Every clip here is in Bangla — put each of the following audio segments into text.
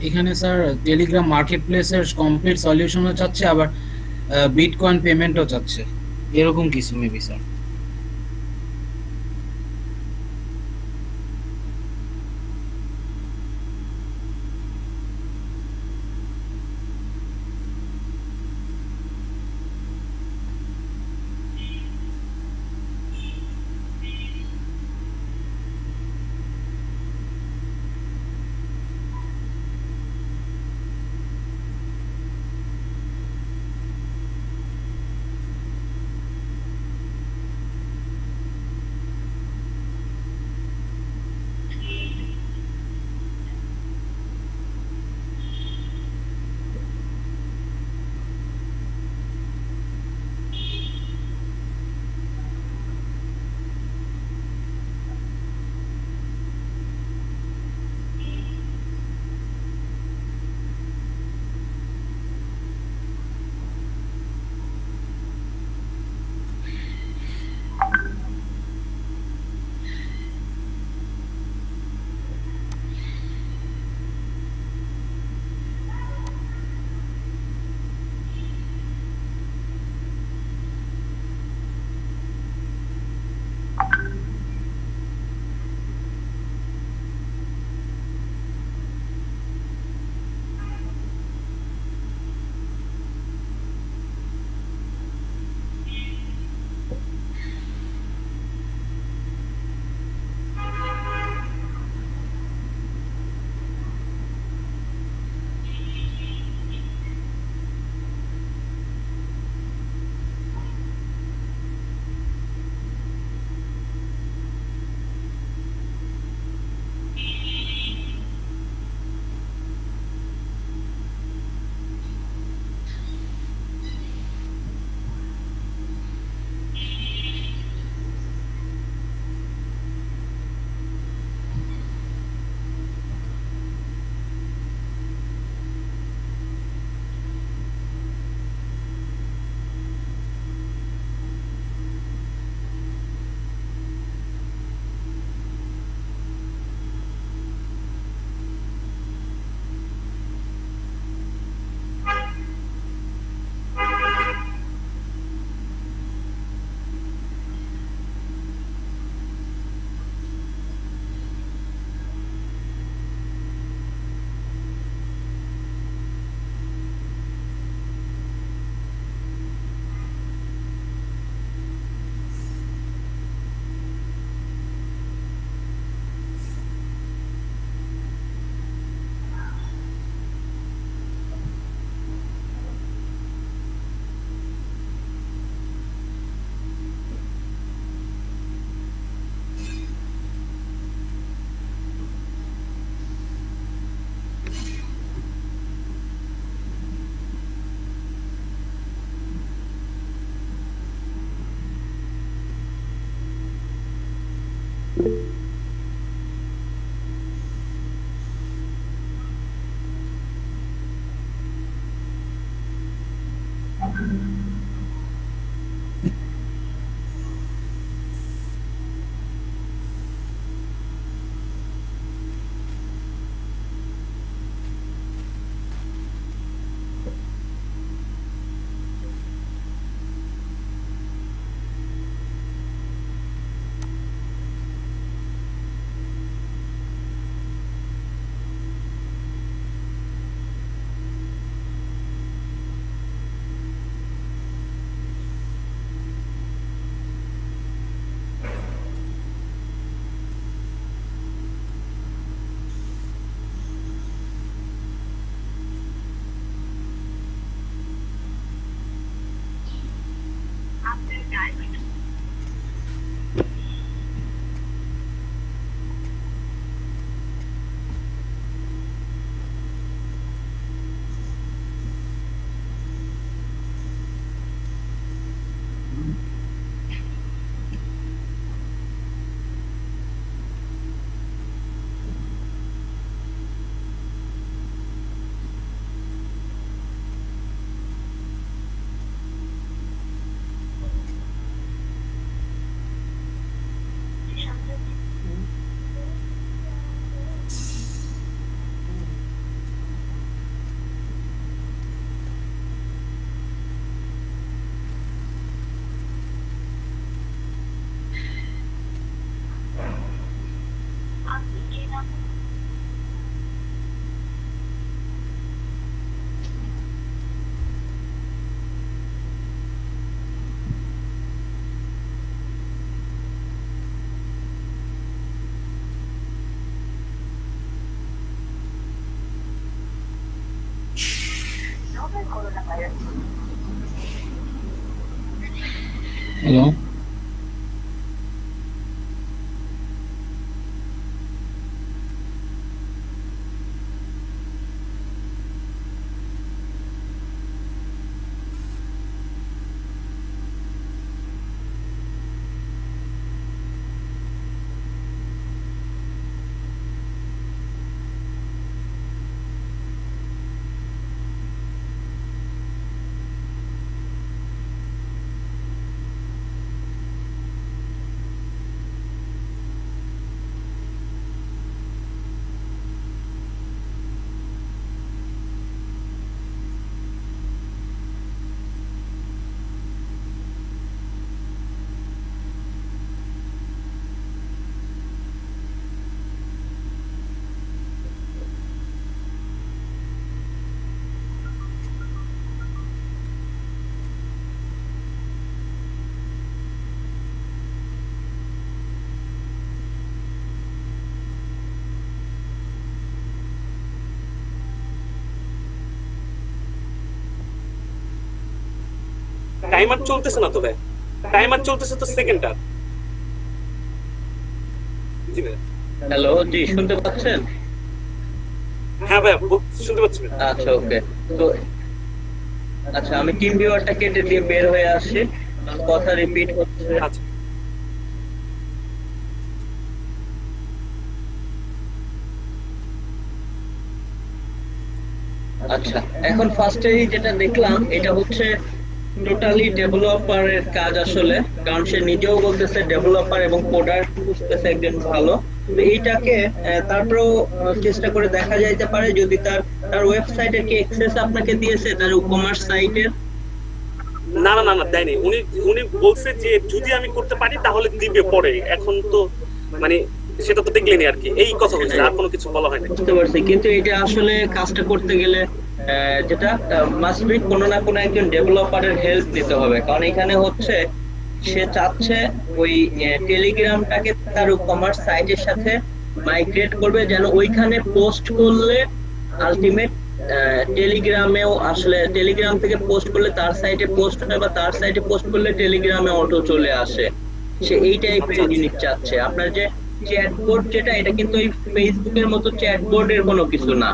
এখানে স্যার টেলিগ্রাম মার্কেট প্লেসের কমপ্লিট সলিউশনও চাচ্ছে, আবার বিটকয়েন পেমেন্টও চাচ্ছে, এরকম কিছু মেবি স্যার। হ্যালো, টাইমার চলতেছে না তো ভাই, টাইমার চলতেছে তো সেকেন্ডটার। জি ভাই। হ্যালো, জি শুনতে পাচ্ছেন? হ্যাঁ ভাই, শুনতে পাচ্ছি ভাই। আচ্ছা, ওকে। তো আচ্ছা, আমি টিম ভিউয়ারটা কেটে দিয়ে বের হয়ে আসি, কথা রিপিট হচ্ছে। আচ্ছা আচ্ছা, এখন ফার্স্টেই যেটা দেখলাম এটা হচ্ছে টোটালি ডেভেলপারের কাজ আসলে, কারণ সে নিজেও বলতেছে ডেভেলপার এবং কোডার খুঁজতেছে একজন ভালো। তো এইটাকে তারপরেও চেষ্টা করে দেখা যাইতে পারে যদি তার তার ওয়েবসাইটের কি অ্যাক্সেস আপনাকে দিয়েছে, তার কমার্স সাইটের। না না না না, দেয়নি। উনি উনি বলছে যে যদি আমি করতে পারি তাহলে দিবে পরে, এখন তো মানে সেটা তো দেখলেনি আর কি, এই কথা বলছে, আর কোনো কিছু বলা হয়নি। বুঝতে পারছি, কিন্তু এটা আসলে কাজটা করতে গেলে যেটা মাস্ট বি কোনো না কোনো একজন ডেভেলপারের হেল্প নিতে হবে, কারণ এখানে হচ্ছে সে চাচ্ছে ওই টেলিগ্রামটাকে তার কমার্স সাইটের সাথে মাইগ্রেট করবে, যেন ওইখানে পোস্ট করলে আলটিমেট টেলিগ্রামেও আসলে টেলিগ্রাম থেকে পোস্ট করলে তার সাইটে পোস্ট হয়, বা তার সাইটে পোস্ট করলে টেলিগ্রামে অটো চলে আসে। সে এই টাইপের জিনিস চাচ্ছে। আপনার যে চ্যাটবোর্ড যেটা, এটা কিন্তু ওই ফেসবুকের মতো চ্যাটবোর্ডের কোনো কিছু না।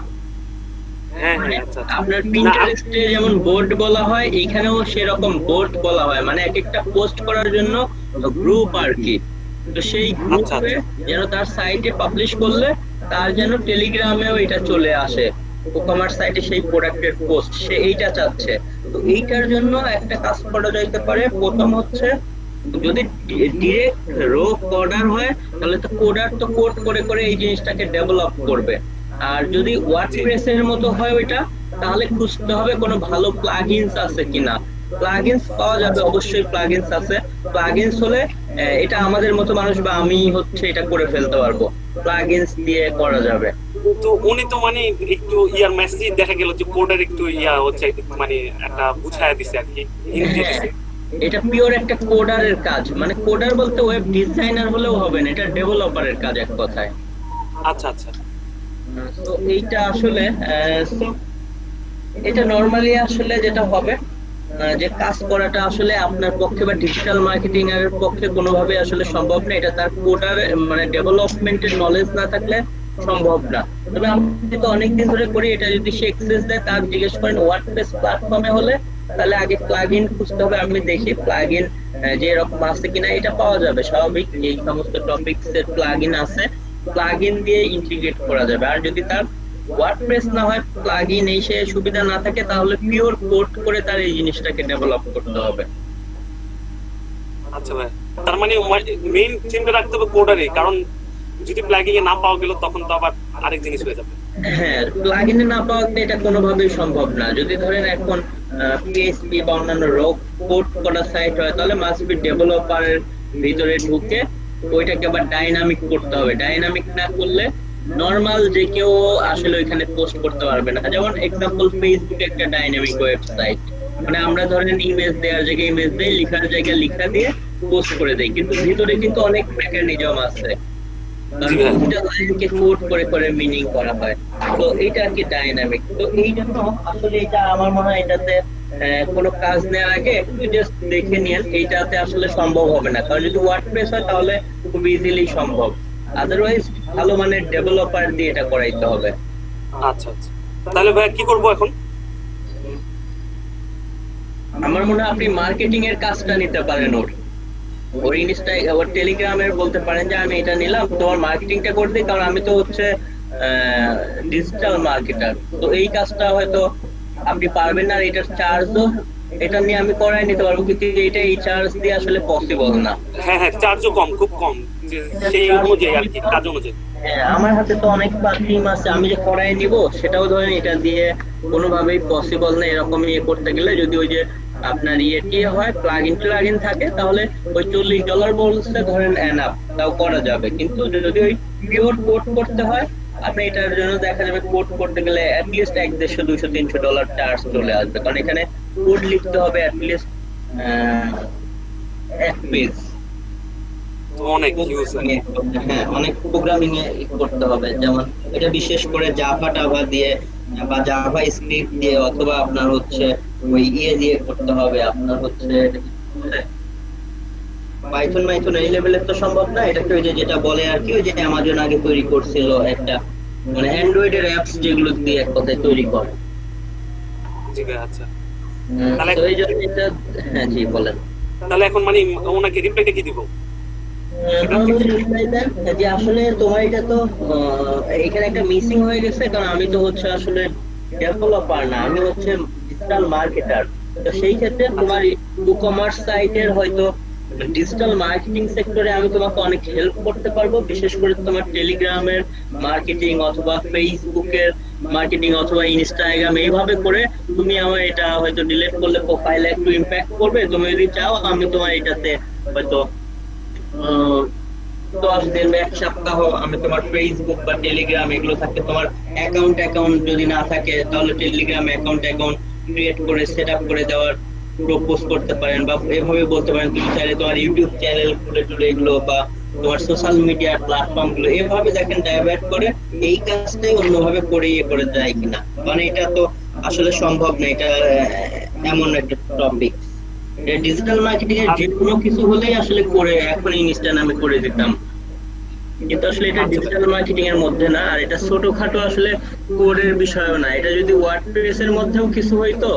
হ্যাঁ মানে হ্যাঁ, আচ্ছা আচ্ছা। আপনার না পিন্টারেস্টে যেমন বোর্ড বলা হয়, এখানেও সেরকম বোর্ড বলা হয়, মানে এক একটা পোস্ট করার জন্য গ্রুপ আর কি। তো সেই আচ্ছা গ্রুপে আচ্ছা যেন তার সাইটে পাবলিশ করলে তার যেন টেলিগ্রামেও এটা চলে আসে, কমার্স সাইটে সেই প্রোডাক্টের পোস্ট, সে এইটা চাচ্ছে। তো এইটার জন্য একটা কাজ করা যাইতে পারে। প্রথম হচ্ছে, যদি ডিরেক্ট রো কোডার হয় তাহলে তো কোডার তো কোড করে করে এই জিনিসটাকে ডেভেলপ করবে। আর যদি জি ওয়ার্ডপ্রেস এর মতো হয় ওইটা, তাহলে খুঁজতে হবে কোনো ভালো প্লাগইনস আছে কিনা। প্লাগইনস পাওয়া যাবে, আচ্ছা। অবশ্যই প্লাগইনস আছে। প্লাগইনস হলে এটা আমাদের মতো মানুষ বা আমি হচ্ছে এটা করে ফেলতে পারবো, প্লাগইনস দিয়ে করা যাবে। তো উনি তো মানে একটু ইয়ার মেসেজ দেখা গেল যে কোডের একটু ইয়া হচ্ছে, মানে একটা বুঝায়া দিছে আর কি, হিন্ট দিয়ে হ্যাঁ, দিছে। এটা পিওর একটা কোডারের কাজ, মানে কোডার বলতে ওয়েব ডিজাইনার হলেও হবে না, এটা ডেভেলপারের কাজ এক কথায়। আচ্ছা আচ্ছা তো এইটা আসলে so এটা নরমালি আসলে যেটা হবে, যে কাজ করাটা আসলে আপনার পক্ষে বা ডিজিটাল মার্কেটিং এর পক্ষে কোনোভাবে আসলে সম্ভব না, এটা তার কোডার মানে ডেভেলপমেন্টের নলেজ না থাকলে সম্ভব না। তবে আমি তো অনেকদিন ধরে করি, এটা যদি সে এক্সেস দেয়, তার জিজ্ঞেস করেন ওয়ার্ডপ্রেস প্ল্যাটফর্মে হলে, তাহলে আগে প্লাগইন খুঁজতে হবে। আমি দেখি প্লাগইন যে এরকম আছে কিনা, এটা পাওয়া যাবে স্বাভাবিক, এই সমস্ত টপিকস এর প্লাগইন আছে, প্লাগইন দিয়ে ইন্টিগ্রেট করা যাবে। আর যদি তার ওয়ার্ডপ্রেস না হয়, প্লাগইন এই সে সুবিধা না থাকে, তাহলে পিওর কোড করে তার এই জিনিসটাকে ডেভেলপ করতে হবে। আচ্ছা ভাই, তার মানে মেইন থিমটা রাখতে হবে কোডারে, কারণ যদি প্লাগইন এ না পাওয়া গেল তখন তো আবার আরেক জিনিস হয়ে যাবে। হ্যাঁ, প্লাগইনে না পাওয়া গেলে এটা কোনোভাবেই সম্ভব না। যদি ধরেন এখন পিএইচপি বা অন্যান্য কোড করা সাইট হয়, তাহলে মাস্ট বি ডেভেলপারের ভিতরে ঢুকে ওইটাকে আবার ডাইনামিক করতে হবে। ডাইনামিক না করলে নর্মাল যে কেউ আসলে ওইখানে পোস্ট করতে পারবে না। যেমন এক্সাম্পল ফেসবুক একটা ডাইনামিক ওয়েবসাইট, মানে আমরা ধরেন ইমেজ দেওয়ার জায়গায় ইমেজ দেই, লেখার জায়গায় লেখা দিয়ে পোস্ট করে দেই, কিন্তু ভিতরে কিন্তু অনেক মেকানিজম আছে, জি ভাই। লাইনকে কোড করে করে মিনিং করা হয়। তো এইটা আর কি ডাইনামিক। তো এই জন্য আসলে এটা আমার মনে হয় এটাতে কোনো কাজ নেওয়ার আগে একটু জাস্ট দেখে নিন, এইটাতে আসলে সম্ভব হবে না। কারণ যদি ওয়ার্ডপ্রেস হয় তাহলে খুব ইজিলি সম্ভব, আদারওয়াইজ ভালো মানের ডেভেলপার দিয়ে এটা করাইতে হবে। আচ্ছা আচ্ছা, তাহলে ভাই কি করব এখন? আমার মনে হয় আপনি মার্কেটিং এর কাজটা নিতে পারেন, ওর ইনস্টা ওর টেলিগ্রামের বলতে পারেন যে আমি এটা নিলাম, তোমার মার্কেটিংটা করে দিই, কারণ আমি তো হচ্ছে ডিজিটাল মার্কেটার। তো এই কাজটা হয়তো আপনি পারবেন না, আর এটার চার্জও এটা নিয়ে আমি করাই নিতে পারবো, কিন্তু এটা এই চার্জ দিয়ে আসলে পসিবল না। হ্যাঁ হ্যাঁ, চার্জও কম, খুব কম, সেই অনুযায়ী আর কি, কাজ অনুযায়ী। হ্যাঁ, আমার হাতে তো অনেক টিম আছে, আমি যে করাই নিব সেটাও ধরেন এটা দিয়ে কোনোভাবেই পসিবল না। এরকম ইয়ে করতে গেলে যদি ওই যে আপনার ইয়ে হয়, প্লাগ ইন থাকে, তাহলে ওই $40 বলছে ধরেন এনাফ, তাও করা যাবে। কিন্তু যদি ওই পিওর কোড করতে হয়, আপনি এটার জন্য দেখা যাবে কোড করতে গেলে অ্যাটলিস্ট 150, 200, 200 $300 চার্জ চলে আসবে, কারণ এখানে কোড লিখতে হবে অ্যাটলিস্ট 1 পেজ। অনেক ইউজ। হ্যাঁ, অনেক প্রোগ্রামিং এ করতে হবে, যেমন এটা বিশেষ করে জাভা টাভা দিয়ে বা জাভা স্ক্রিপ্ট দিয়ে, অথবা আপনার হচ্ছে ওই ইয়ে দিয়ে করতে হবে, আপনার হচ্ছে পাইথন মাইথন এই লেভেলের তো সম্ভব না। এটাকে ওই যে যেটা বলে আর কি, ওই যে অ্যামাজন আগে তৈরি করছিল একটা, মানে অ্যান্ড্রয়েড এর অ্যাপস যেগুলো দিয়ে এক কথায় তৈরি করে। জি ভাই, আচ্ছা। তো এই জন্য এটা, হ্যাঁ জি বলেন। তাহলে এখন মানে ওনাকে রিপ্লাইটা কি দিব? যে আসলে তোমার এটা তো এখানে একটা মিসিং হয়ে গেছে, কারণ আমি তো হচ্ছে আসলে ডেভেলপার না, আমি হচ্ছে ডিজিটাল মার্কেটার। তো সেই ক্ষেত্রে তোমার ই কমার্স সাইটের হয়তো ডিজিটাল মার্কেটিং সেক্টরে আমি তোমাকে অনেক হেল্প করতে পারবো, বিশেষ করে তোমার টেলিগ্রামের মার্কেটিং অথবা ফেসবুকের মার্কেটিং অথবা ইনস্টাগ্রাম, এইভাবে করে তুমি আমার এটা হয়তো ডিলিট করলে প্রোফাইলে একটু ইম্প্যাক্ট করবে। তুমি যদি চাও আমি তোমার এটাতে হয়তো 10 দিন বা 1 সপ্তাহ আমি তোমার ফেসবুক বা টেলিগ্রাম এগুলো থাকতে, তোমার অ্যাকাউন্ট যদি না থাকে তাহলে টেলিগ্রাম অ্যাকাউন্ট ক্রিয়েট করে সেট আপ করে দেওয়ার প্রপোজ করতে পারেন, বা এভাবে বলতে পারেন তুমি চাইলে তোমার ইউটিউব চ্যানেল খুলে টুলে এগুলো বা তোমার সোশ্যাল মিডিয়া প্ল্যাটফর্ম গুলো এভাবে দেখেন ডাইভার্ট করে এই কাজটাই অন্যভাবে করে ইয়ে করে দেয় কিনা। মানে এটা তো আসলে সম্ভব না, এটা এমন একটা টপিক। ডিজিটাল মার্কেটিং এর যে কোনো কিছু হলেই আসলে করে এখন ইনস্টা নামে করে দিতাম, কিন্তু আসলে এটা ডিজিটাল মার্কেটিং এর মধ্যে না, আর এটা ছোটখাটো আসলে কোডের বিষয়ও না। এটা যদি ওয়ার্ডপ্রেস এর মধ্যেও কিছু হইতো,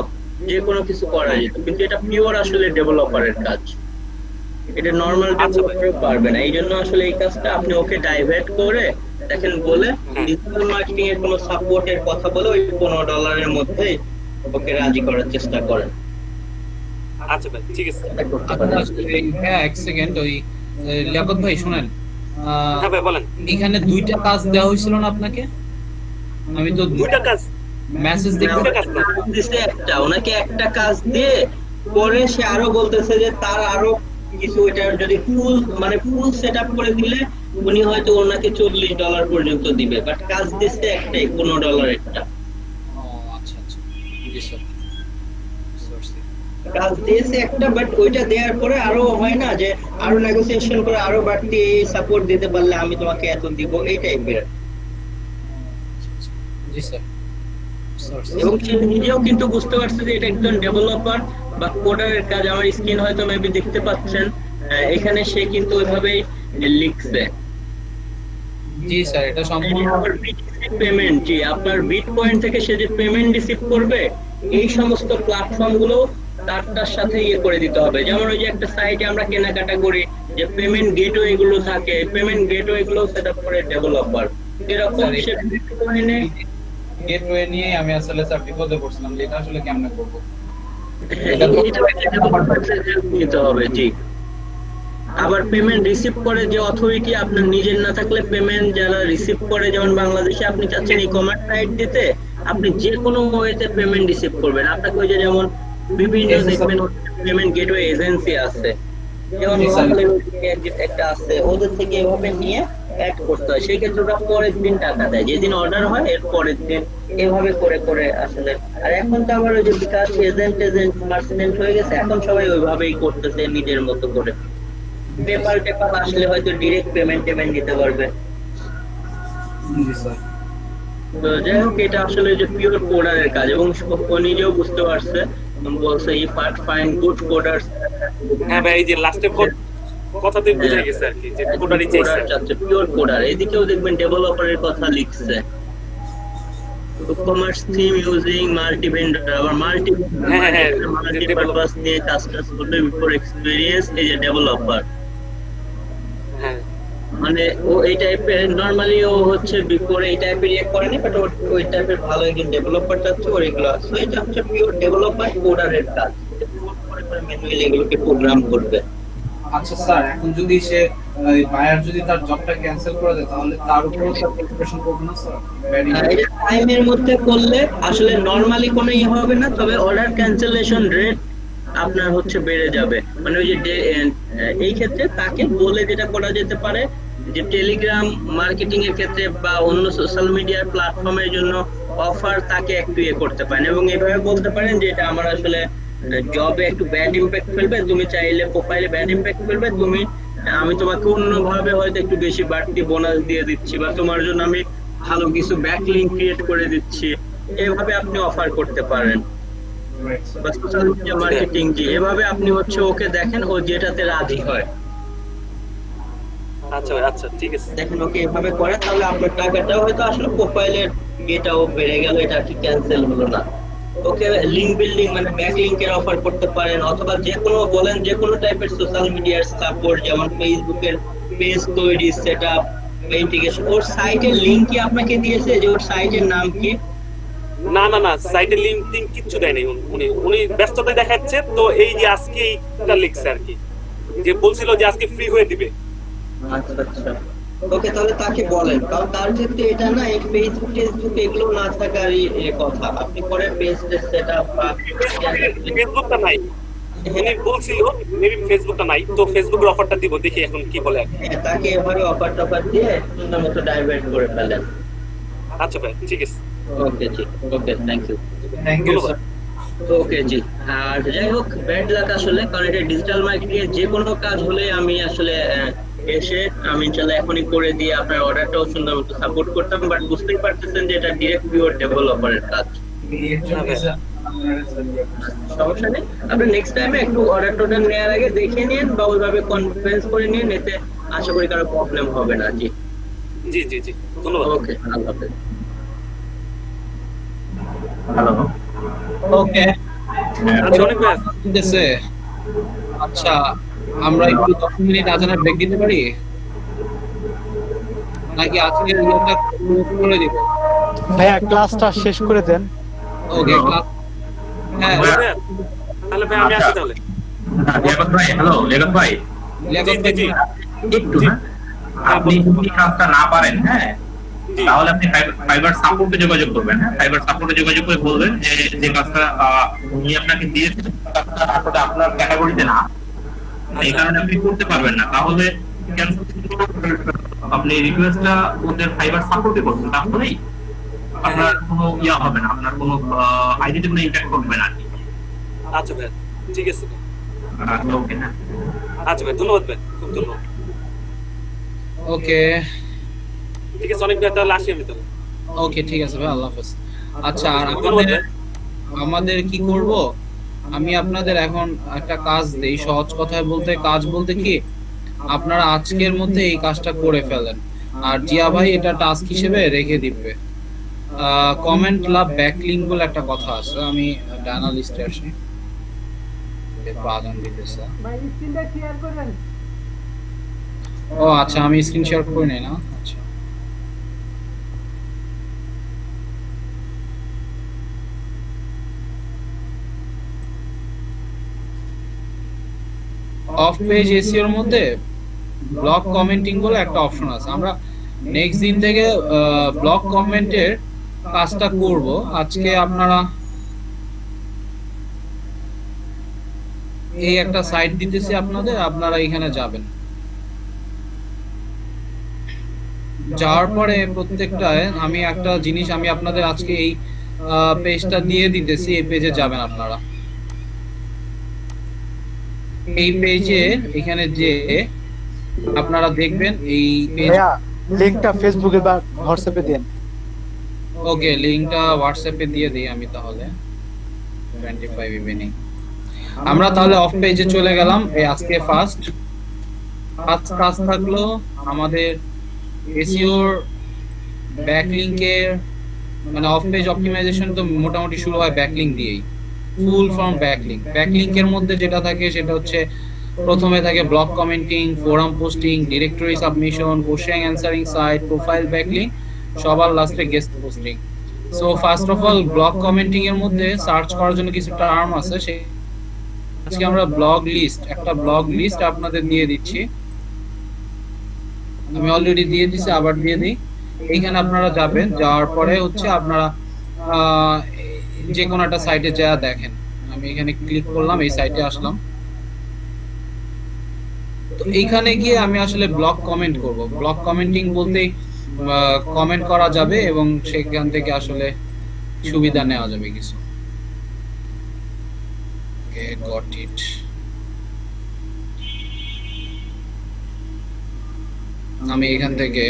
যে কোনো কিছু করা যেত, কিন্তু এটা পিওর আসলে ডেভেলপারের কাজ, এটা নর্মাল ডেভেলপারও পারবে না। এই জন্য আসলে এই কাজটা আপনি ওকে ডাইভার্ট করে দেখেন, বলে ডিজিটাল মার্কেটিং এর কোনো সাপোর্টের কথা বলে ওই $15 মধ্যে ওকে রাজি করার চেষ্টা করেন। আচ্ছা ভাই, ঠিক আছে। হ্যাঁ, এক সেকেন্ড, ওই লিয়াকত ভাই শুনেন, হ্যাঁ ভাই বলেন। এখানে 2টা কাজ দেওয়া হয়েছিল না আপনাকে? আমি তো 2টা কাজ মেসেজ দেখতে দুইটা কাজ না। দিছে একটা, ওনাকে একটা কাজ দিয়ে পরে সে আরো বলতেছে যে তার আরো কিছু, এটা যদি ফুল সেট আপ করে দিলে উনি হয়তো ওনাকে $40 পর্যন্ত দিবে, বাট কাজ দিচ্ছে একটাই, $15 একটা ও আচ্ছা আচ্ছা, জি স্যার, কাজ দিয়েছে একটা, বাট ওইটা দেওয়ার পরে আরো হয় না যে আরো নেগোসিয়েশন করে আরো বাড়তি সাপোর্ট দিতে পারলে আমি তোমাকে এত দিব, এই টাইপের। জি স্যার। এবং সে নিজেও কিন্তু বুঝতে পারছে যে এটা একজন ডেভেলপার বা কোডারের কাজ। আমার স্ক্রিন হয়তো মেবি দেখতে পাচ্ছেন, এখানে সে কিন্তু ওইভাবেই লিখছে। জি স্যার, এটা সম্পূর্ণ পেমেন্ট, জি আপনার বিটকয়েন থেকে সে যে পেমেন্ট রিসিভ করবে, এই সমস্ত প্ল্যাটফর্ম গুলো তার সাথে ইয়ে করে দিতে হবে। যেমন ওই যে একটা সাইটে আমরা কেনাকাটা করি, যে পেমেন্ট গেটওয়ে গুলো থাকে, পেমেন্ট গেটওয়ে গুলো সেট আপ করে ডেভেলপার। এরকম সে বিটকয়েনে গেটওয়ে নিয়ে আমি আসলে স্যার বিপদে পড়ছিলাম, যে এটা আসলে কেমনে করব। নিতে হবে, জি। আবার পেমেন্ট রিসিভ করে যে অথরিটি আপনার নিজের না থাকলে, পেমেন্ট যারা রিসিভ করে, যেমন বাংলাদেশে আপনি চাচ্ছেন ই কমার্স সাইট দিতে, আপনি যে কোনো ওয়েতে পেমেন্ট রিসিভ করবেন। আপনাকে ওই যে যেমন বিভিন্ন দেখবেন পেমেন্ট গেটওয়ে এজেন্সি আছে, যেমন জি, স্যার। লোকাল একটা আছে, ওদের থেকে এভাবে নিয়ে অ্যাড করতে হয়, সেই ক্ষেত্রে ওরা পরের দিন টাকা দেয়, যেদিন অর্ডার হয় এর পরের দিন, এভাবে করে করে আসলে। আর এখন তো আবার ওই যে বিকাশ এজেন্ট এজেন্ট পার্সেন্ট হয়ে গেছে, এখন সবাই ওইভাবেই করতেছে নিজের মতো করে। পেপাল টেপাল আসলে হয়তো ডিরেক্ট পেমেন্ট টেমেন্ট নিতে পারবে। জি স্যার। তো যাই হোক, এটা আসলে যে পিওর কোডারের কাজ, এবং ও নিজেও বুঝতে পারছে, বলছে ই ফাইন গুড কোডার্স। হ্যাঁ ভাই, এই যে লাস্টের কথাতেই বোঝা গেছে আর কি যে কোডারই চাইছে। কোডার চাচ্ছে, পিওর কোডার। এদিকেও দেখবেন ডেভেলপারের কথা লিখছে, commerce theme using multi vendor, আবার মাল্টি হ্যাঁ, হ্যাঁ, মাল্টি পারপাস নিয়ে কাজ টাজ করবে বিফোর এক্সপেরিয়েন্স এই যে ডেভেলপার। হ্যাঁ, মানে ও এই টাইপের, নরমালি ও হচ্ছে বিফোর এই টাইপের ইয়ে করেনি, বাট ওই টাইপের ভালো একজন ডেভেলপার চাচ্ছে, ওর এগুলো আছে। So এটা হচ্ছে পিওর ডেভেলপার কোডারের কাজ, ম্যানুয়ালি এগুলোকে প্রোগ্রাম করবে। আচ্ছা স্যার, এখন যদি সে বায়ার যদি তার জবটা ক্যান্সেল করে দেয় তাহলে তার উপরেও তার প্রিপারেশন করবে না স্যার? এটা টাইমের মধ্যে করলে আসলে নরমালি কোনো ইয়ে হবে না, তবে অর্ডার ক্যান্সেলেশন রেট আপনার হচ্ছে বেড়ে যাবে। মানে ওই যে এই ক্ষেত্রে তাকে বলে যেটা করা যেতে পারে যে টেলিগ্রাম মার্কেটিং এর ক্ষেত্রে বা অন্য সোশ্যাল মিডিয়ার প্ল্যাটফর্মের জন্য অফার তাকে একটু ইয়ে করতে পারেন, এবং এইভাবে বলতে পারেন যে এটা আমার আসলে জবে একটু ব্যাড ইম্প্যাক্ট ফেলবে, তুমি চাইলে প্রোফাইলে ব্যাড ইম্প্যাক্ট ফেলবে, তুমি আমি তোমাকে অন্যভাবে হয়তো একটু বেশি বাড়তি বোনাস দিয়ে দিচ্ছি, বা তোমার জন্য আমি ভালো কিছু ব্যাকলিংক ক্রিয়েট করে দিচ্ছি, এভাবে আপনি অফার করতে পারেন। বা সোশ্যাল মিডিয়া মার্কেটিং, জি, এভাবে আপনি হচ্ছে ওকে দেখেন ও যেটাতে রাজি হয়, আচ্ছা ভাই, আচ্ছা ঠিক আছে। দেখেন ওকে এভাবে করে, তাহলে আপনার টাকাটাও হয়তো আসলে প্রোফাইলের এটাও বেড়ে গেল, এটা কি ক্যান্সেল হলো না। ওকে লিংক বিল্ডিং মানে ব্যাক লিংকের অফার করতে পারেন, অথবা যে কোনো বলেন যে কোনো টাইপের সোশ্যাল মিডিয়ার সাপোর্ট, যেমন ফেসবুকের পেজ তৈরি, সেটআপ, ইন্টিগ্রেশন। ওর সাইটের লিংক কি আপনাকে দিয়েছে, যে ওর সাইটের নাম কি? না না না, সাইটের লিংক টিঙ্ক কিচ্ছু দেয়নি উনি উনি ব্যস্ততা দেখাচ্ছে তো, এই যে আজকে এইটা লিখছে আর কি, যে বলছিল যে আজকে ফ্রি হয়ে দিবে। আচ্ছা আচ্ছা, ওকে, তাহলে তাকে বলেন, কারণ তার ক্ষেত্রে এটা না, এই ফেসবুক টেসবুক এগুলো না থাকারই কথা। আপনি করে পেজ সেটআপ বা ফেসবুকটা নাই, উনি বলছিল মেবি ফেসবুকটা নাই, তো ফেসবুকের অফারটা দিব, দেখি এখন কি বলে আর কি। হ্যাঁ, তাকে এভাবে অফার টফার দিয়ে সুন্দর মতো ডাইভার্ট করে ফেলেন। আচ্ছা ভাই, ঠিক আছে। ওকে জি, okay, thank you. Thank you sir. Okay জি। আর যাই হোক, ব্যাড লাক আসলে, কারণ এটা ডিজিটাল মার্কেটিং এর যে কোনো কাজ হলে আমি আসলে এসে আমি ইনশাল্লাহ এখনই করে দিয়ে আপনার অর্ডারটাও সুন্দর মতো সাপোর্ট করতাম, বাট বুঝতেই পারতেছেন যে এটা ডিরেক্ট পিওর ডেভেলপারের কাজ। সমস্যা নেই, আপনি নেক্সট টাইমে একটু অর্ডার টোটাল নেওয়ার আগে দেখে নিন, বা ওইভাবে কনফারেন্স করে নিন, এতে আশা করি কারো প্রবলেম হবে না। জি জি জি জি, ধন্যবাদ। ওকে, আল্লাহ হাফেজ। হ্যালো। ওকে, আচ্ছা, অনেক ভাই, ঠিক আছে। আচ্ছা, আমরা একটু 10 মিনিট আজানের ব্রেক দিতে পারি, নাকি আজকে ইয়েটা করে দিব? ভাইয়া ক্লাসটা শেষ করে দেন। ওকে, ক্লাস, হ্যাঁ, ভাই, তাহলে ভাই আমি আসি তাহলে। লিয়াকত ভাই, হ্যালো লিয়াকত ভাই, লিয়াকত জি, জি, একটু হ্যাঁ, আপনি যদি কাজটা না পারেন, হ্যাঁ, জি। তাহলে আপনি ফাইবার সাপোর্টে যোগাযোগ করবেন। হ্যাঁ, ফাইবার সাপোর্টে যোগাযোগ করে বলবেন যে যে কাজটা উনি আপনাকে দিয়েছেন কাজটা আসলে আপনার ক্যাটাগরিতে না, এই কারণে আপনি করতে পারবেন না, তাহলে আপনি রিকোয়েস্টটা ওদের ফাইবার সাপোর্টে করবেন, তাহলেই আপনার কোনো ইয়া হবে না, আপনার কোনো আইডিতে কোনো ইম্প্যাক্ট করবে না। আচ্ছা ভাই, ঠিক আছে ভাই। ওকে, হ্যাঁ। আচ্ছা ভাই, ধন্যবাদ ভাই, খুব ধন্যবাদ। ওকে, ঠিক আছে, অনেক ভাই, তাহলে আসি আমি তাহলে। ওকে, ঠিক আছে ভাই, আল্লাহ হাফেজ। আচ্ছা, আর ধন্যবাদ ভাই। আমাদের কি করব, আমি আপনাদের এখন একটা কাজ দেই। সহজ কথায় বলতে, কাজ বলতে কি, আপনারা আজকের মধ্যে এই কাজটা করে ফেলেন, আর জিয়া ভাই এটা টাস্ক হিসেবে রেখে দিবে। কমেন্ট লাভ ব্যাকলিংক বলে একটা কথা আছে, আমি ডানা লিস্টে আসি, আদান দিতেছে। ও আচ্ছা, আমি স্ক্রিন শেয়ার করে নেই না। আচ্ছা, অফ পেজ এসইও এর মধ্যে ব্লক কমেন্টিং বলে একটা অপশন আছে। আমরা নেক্সট দিন থেকে ব্লক কমেন্টের কাজটা করব। আজকে আপনারা এই একটা সাইট দিতেছি আপনাদের, আপনারা এখানে যাবেন। যাওয়ার পরে প্রত্যেকটায় আমি একটা জিনিস আমি আপনাদের আজকে এই পেজটা দিয়ে দিতেছি, এই পেজে যাবেন আপনারা। এই পেজে এখানে যে আপনারা দেখবেন এই পেজ। ভাইয়া লিংকটা ফেসবুকে বা হোয়াটসঅ্যাপে দেন। ওকে, লিংকটা হোয়াটসঅ্যাপে দিয়ে দিই আমি তাহলে। 25 ইভিনিং আমরা তাহলে অফ পেজে চলে গেলাম। এই আজকে ফার্স্ট কাজ থাকলো আমাদের এসইওর ব্যাকলিংকের, মানে অফ পেজ অপটিমাইজেশন তো মোটামুটি শুরু হয় ব্যাকলিংক দিয়েই। Full form backlink. ব্যাকলিংকের মধ্যে যেটা থাকে সেটা হচ্ছে প্রথমে থাকে blog commenting, forum posting, directory submission, question answering site, profile backlink, সবার লাস্টে guest posting. So first of all blog commenting এর মধ্যে সার্চ করার জন্য কিছু টার্ম আছে, সেই আজকে আমরা ব্লগ লিস্ট, একটা ব্লগ লিস্ট আপনাদের দিয়ে দিচ্ছি। আমি অলরেডি দিয়ে দিছি, আবার দিয়ে দিই। এইখানে আপনারা যাবেন, যাওয়ার পরে হচ্ছে আপনারা যে কোনো একটা সাইটে যা দেখেন। আমি এখানে ক্লিক করলাম, এই সাইটে আসলাম। তো এইখানে গিয়ে আমি আসলে ব্লগ কমেন্ট করব। ব্লগ কমেন্টিং বলতে কমেন্ট করা যাবে এবং সেখান থেকে আসলে সুবিধা নেওয়া যাবে কিছু। ওকে, গট ইট। আমি এখান থেকে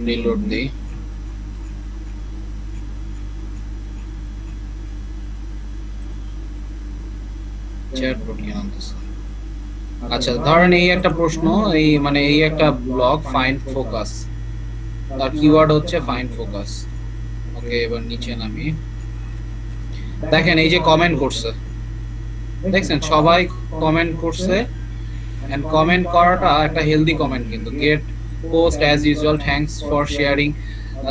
রিলোড দিই। আচ্ছা, ধরেন এই একটা প্রশ্ন, এই মানে এই একটা ব্লগ ফাইন্ড ফোকাস, তার কিওয়ার্ড হচ্ছে ফাইন্ড ফোকাস। ওকে, এবার নিচে নামি। দেখেন এই যে কমেন্ট করছে, দেখছেন সবাই কমেন্ট করছে। এন্ড কমেন্ট করাটা একটা হেলদি কমেন্ট কিন্তু। Guest post as usual, thanks for sharing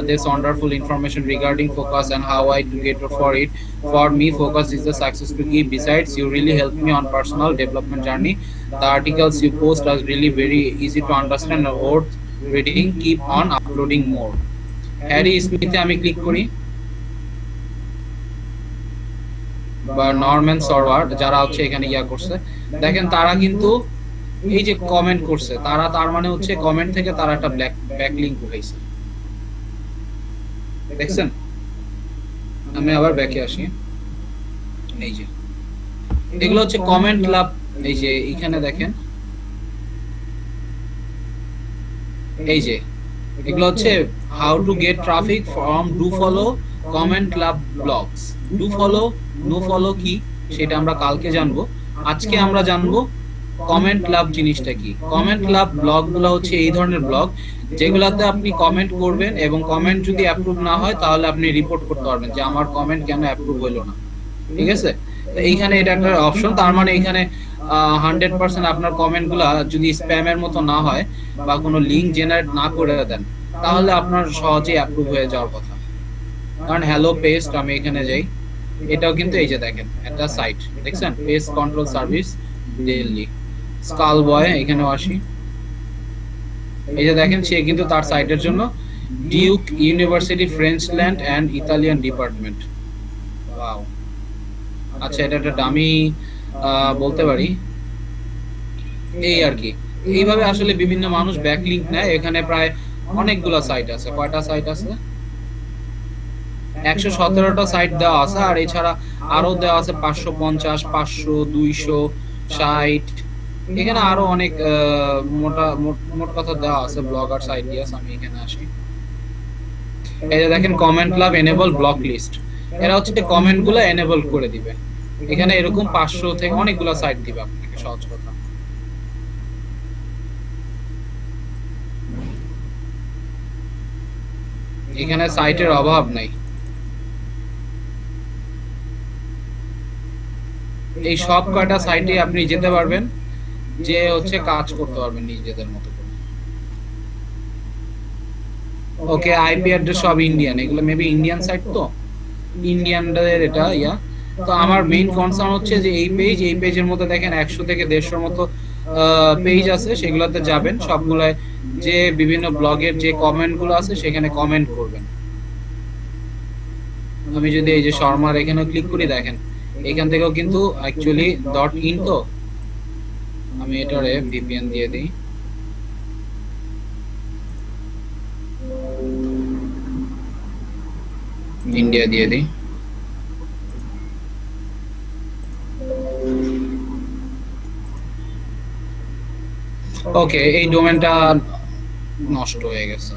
this wonderful information regarding focus and how I do get for it. For me, focus is the success to key. Besides, you really helped me on personal development journey. The articles you post are really very easy to understand and worth reading. Keep on uploading more. Harry স্মিথে আমি ক্লিক করি, বা নরম্যান সরওয়ার্ড, যারা হচ্ছে এখানে ইয়া করছে। দেখেন তারা কিন্তু এই যে কমেন্ট করছে, তারা তার মানে হচ্ছে কমেন্ট থেকে তারা একটা ব্যাকলিংক উঠাইছে, দেখছেন। আমি আবার ব্যাকে আসি। এই যে এগুলো হচ্ছে কমেন্ট লাভ। এই যে এখানে দেখেন, এই যে এগুলো হচ্ছে how to get traffic from do follow comment love blogs. Do follow, no follow কি সেটা আমরা কালকে জানবো। আজকে আমরা জানবো কমেন্ট লাভ জিনিসটা কি। কমেন্ট লাভ ব্লগগুলো হচ্ছে এই ধরনের ব্লগ যেগুলাতে আপনি কমেন্ট করবেন এবং কমেন্ট যদি অ্যাপ্রুভ না হয় তাহলে আপনি রিপোর্ট করতে পারবেন যে আমার কমেন্ট কেন অ্যাপ্রুভ হলো না। ঠিক আছে, তো এইখানে এটা একটা অপশন। তার মানে এখানে 100% আপনার কমেন্টগুলো যদি স্প্যামের মতো না হয় বা কোনো লিংক জেনারেট না করে দেন তাহলে আপনার সহজেই অ্যাপ্রুভ হয়ে যাওয়ার কথা। কারণ হ্যালো পেস্ট, আমি এখানে যাই, এটাও কিন্তু এই যে দেখেন একটা সাইট, দেখছেন, পেস্ট কন্ট্রোল সার্ভিস দিল্লি। স্কাল বয়, এখানেও আসি। এই যে দেখেন সে কিন্তু তার সাইটের জন্য Duke university French land and Italian department. Wow, আচ্ছা এটা একটা ডামি বলতে পারি। এই আর কি, এইভাবে আসলে বিভিন্ন মানুষ ব্যাকলিংক নেয়। এখানে প্রায় অনেকগুলো সাইট আছে। কয়টা সাইট আছে? 117টা সাইট দেওয়া আছে, আর এছাড়া আরো দেওয়া আছে 550, 500, 260। এখানে আরো অনেক মোট কথা দেওয়া আছে ব্লগার সাইট দিয়ে। আমি এখানে আসি, এই যে দেখেন comment love enable block list. এরা হচ্ছে কমেন্ট গুলো এনেবল করে দিবে। এখানে এরকম 500 থেকে অনেকগুলো সাইট দিবে আপনাকে, সহজ কথা। এখানে সাইটের অভাব নাই। এই সব কয়টা সাইটে আপনি যেতে পারবেন, যে হচ্ছে কাজ করতে পারবেন নিজেদের মতো করে। ওকে, আইপি অ্যাড্রেস সব ইন্ডিয়ান, এগুলো মেবি ইন্ডিয়ান সাইট, তো ইন্ডিয়ানদের এটা ইয়া। তো আমার মেইন কনসার্ন হচ্ছে যে এই পেজের মধ্যে দেখেন 100 থেকে 150 মতো পেজ আছে। সেগুলোতে যাবেন, সবগুলায় যে বিভিন্ন ব্লগের যে কমেন্ট গুলো আছে সেখানে কমেন্ট করবেন। আমি যদি এই যে শর্মার এখানে ক্লিক করি, দেখেন এখান থেকেও কিন্তু অ্যাকচুয়ালি ডট ইন, তো আমি এটারে ভিপিএন দিয়ে দিই। ইন্ডিয়া দিয়ে দিই। ওকে, এই ডোমেনটা নষ্ট হয়ে গেছে,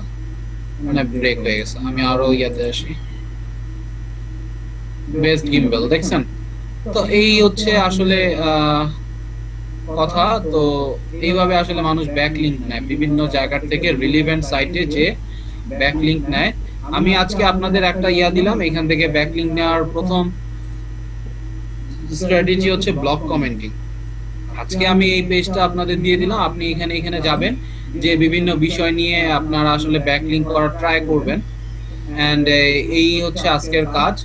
মানে ব্রেক হয়ে গেছে। আমি আরো ইয়াতে আসি, বেস্ট গিম্বল, দেখছেন? তো এই হচ্ছে আসলে কথা। তো এইভাবে আসলে মানুষ ব্যাকলিংক নেয় বিভিন্ন জায়গা থেকে, রিলিভেন্ট সাইটে যে ব্যাকলিংক নেয়। আমি আজকে আপনাদের একটা ইয়া দিলাম, এখান থেকে ব্যাকলিংক নেওয়ার প্রথম স্ট্র্যাটেজি হচ্ছে ব্লক কমেন্টিং। আজকে আমি এই পেজটা আপনাদের দিয়ে দিলাম, আপনি এখানে যাবেন, যে বিভিন্ন বিষয় নিয়ে আপনারা আসলে ব্যাকলিংক করার ট্রাই করবেন। এন্ড এই হচ্ছে আজকের কাজ।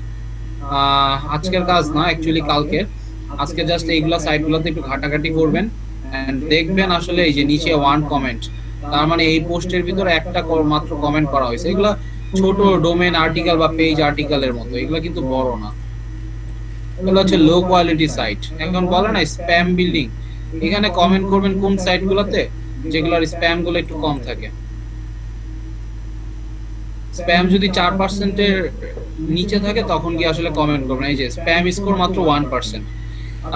আজকের কাজ না, অ্যাকচুয়ালি কালকের। আজকে জাস্ট এইগুলা সাইটগুলোতে একটু ঘাটাঘাটি করবেন এন্ড দেখবেন আসলে এই যে নিচে ওয়ান কমেন্ট, তার মানে এই পোস্টের ভিতরে একটা মাত্র কমেন্ট করা হয়েছে। এগুলা ছোট ডোমেন আর্টিকেল বা পেজ আর্টিকেলের মতো, এগুলা কিন্তু বড় না। এগুলো হচ্ছে লো কোয়ালিটি সাইট। এখন বলে না স্প্যাম বিল্ডিং, এখানে কমেন্ট করবেন কোন সাইটগুলোতে যেগুলোর স্প্যাম গুলো একটু কম থাকে। স্প্যাম যদি 4% এর নিচে থাকে তখন কি আসলে কমেন্ট করবেন। এই যে স্প্যাম স্কোর মাত্র 1%,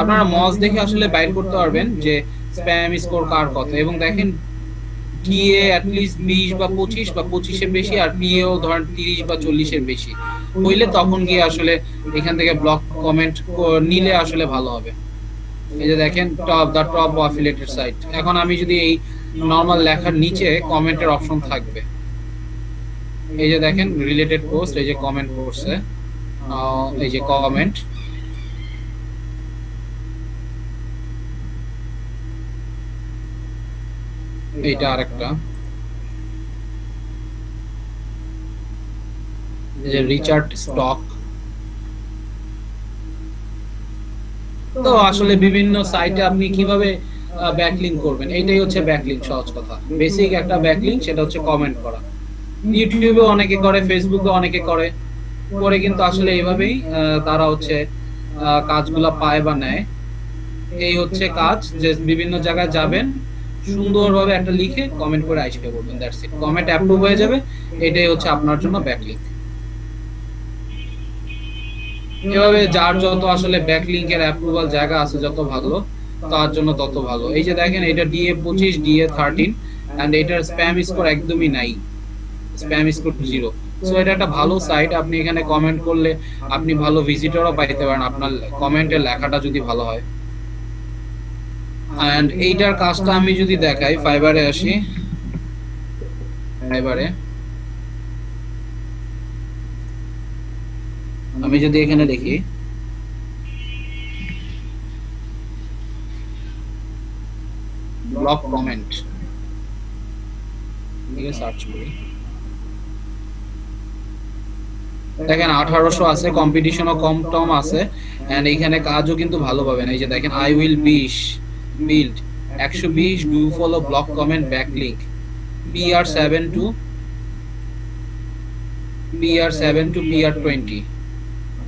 আপনারা মজ দেখে আসলে বাইর করতে পারবেন যে স্প্যাম স্কোর কার কত। এবং দেখেন টিএ অ্যাটলিস্ট 20 বা 25 বা 25 এর বেশি, আর পিএও ধরেন 30 বা 40 এর বেশি হইলে তখন গিয়ে আসলে এখান থেকে ব্লক কমেন্ট নিলে আসলে ভালো হবে। এই যে দেখেন টপ অ্যাফিলিয়েটেড সাইট। এখন আমি যদি এই নরমাল লেখার নিচে কমেন্টের অপশন থাকবে, এই যে দেখেন রিলেটেড পোস্ট, এই যে কমেন্ট করছে, এই যে কমেন্ট, এইটা আরেকটা, এই যে রিচার্ড স্টক। তো আসলে বিভিন্ন সাইটে আপনি কিভাবে ব্যাকলিংক করবেন, এটাই হচ্ছে ব্যাকলিংক। সহজ কথা, বেসিক একটা ব্যাকলিংক, সেটা হচ্ছে কমেন্ট করা। ইউটিউবে অনেকে করে, ফেসবুকে অনেকে করে, করে কিন্তু আসলে এইভাবেই তারা হচ্ছে কাজগুলা পায় বা নেয়। এই হচ্ছে কাজ, যে বিভিন্ন জায়গায় যাবেন, সুন্দরভাবে একটা লিখে কমেন্ট করে আইসা করবেন, দ্যাটস ইট। কমেন্ট অ্যাপ্রুভ হয়ে যাবে, এটাই হচ্ছে আপনার জন্য ব্যাকলিংক। এভাবে যার যত আসলে ব্যাকলিংকের অ্যাপ্রুভাল জায়গা আছে যত ভালো, তার জন্য তত ভালো। এই যে দেখেন এটা DA 25, DA 13 এন্ড এটার স্প্যাম স্কোর একদমই নাই, স্প্যাম স্কোর 0। সো এটা একটা ভালো সাইট। আপনি এখানে কমেন্ট করলে আপনি ভালো ভিজিটরও পাইতে পারেন, আপনার কমেন্টের লেখাটা যদি ভালো হয়। এন্ড এইটার কাজটা আমি যদি দেখাই, ফাইবারে আসি, ফাইবারে আমি যদি এখানে দেখি, ব্লক কমেন্ট সার্চ করি, দেখেন 1800 আছে, কম্পিটিশনও কম টম আছে, এন্ড এখানে কাজও কিন্তু ভালো পাবেন। এই যে দেখেন I will build 120 do follow block comment backlink PR7 to PR20।